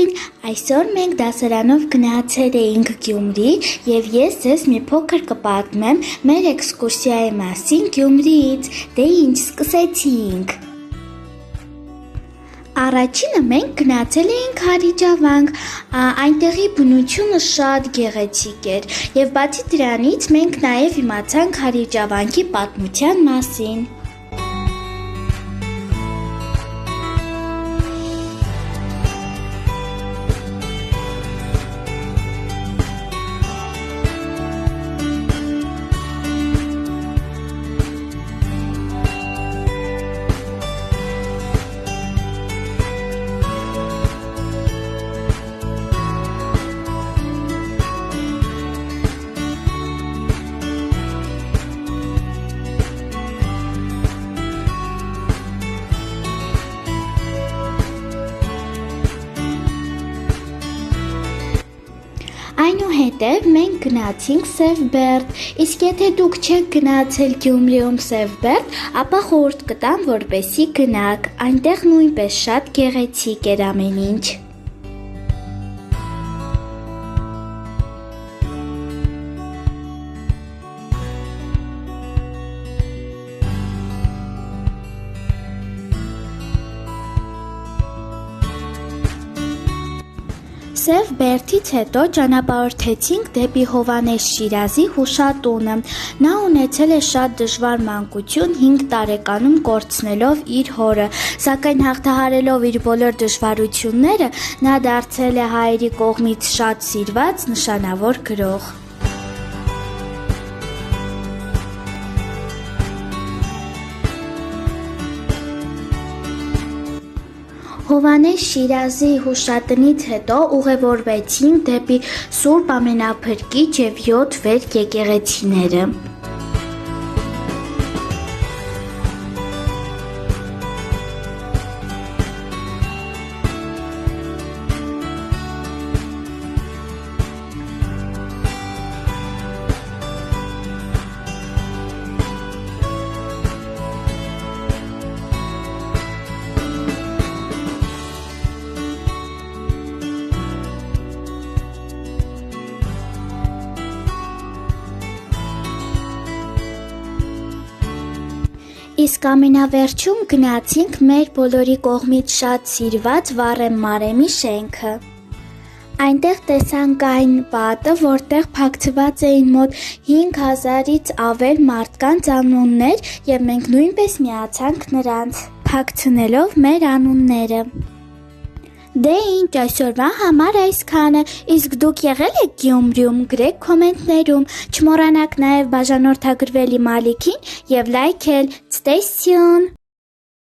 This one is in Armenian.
Ողջույն, այսօր մենք դասարանով գնացել էինք Գյումրի և ես ձեզ մի փոքր կպատմեմ մեր էքսկուրսիայի մասին Գյումրիից, դե ինչ սկսեցինք։ Առաջինը մենք գնացել էինք Հարիջավանք, այնտեղի բնությունը շատ գեղեցիկ էր և բացի դրանից մենք նաև իմացանք Հարիջավանքի պատմության մասին։ Այնուհետև մենք գնացինք Սևբերդ, իսկ եթե դուք չեք գնացել Գյումրիում Սևբերդ, ապա խորհուրդ կտամ, որպեսզի գնաք, այնտեղ նույնպես շատ գեղեցիկ էր ամեն ինչ։ Սևբերդից հետո ճանապարհորդեցինք դեպի Հովհաննես Շիրազի հուշատունը։ Նա ունեցել է շատ դժվար մանկություն, 5 տարեկանում կորցնելով իր հորը, սակայն հաղթահարելով իր բոլոր դժվարությունները, նա դարձել է հայերի կողմից շատ սիրված նշանավոր գրող։ Հովհաննես Շիրազի հուշատնից հետո ուղևորվեցինք դեպի Սուրբ Ամենափրկիչ և 7 վեր եկեղեցիները։ Իսկ ամենավերջում գնացինք մեր բոլորի կողմից շատ սիրված Վառեմ Մարեմի շենքը։ Այնտեղ տեսանք այն պատը, որտեղ փակցված էին մոտ 5000-ից ավել մարդկանց անուններ և մենք նույնպես միացանք նրանց, փակցնելով մեր անունները։ Դե ինչ, այսօրվա համար այսքանը, իսկ դուք եղել եք Գյումրիում, գրեք կոմենտներում, չմոռանաք նաև բաժանորդագրվել իմ ալիքին և լայքել, Stay tuned!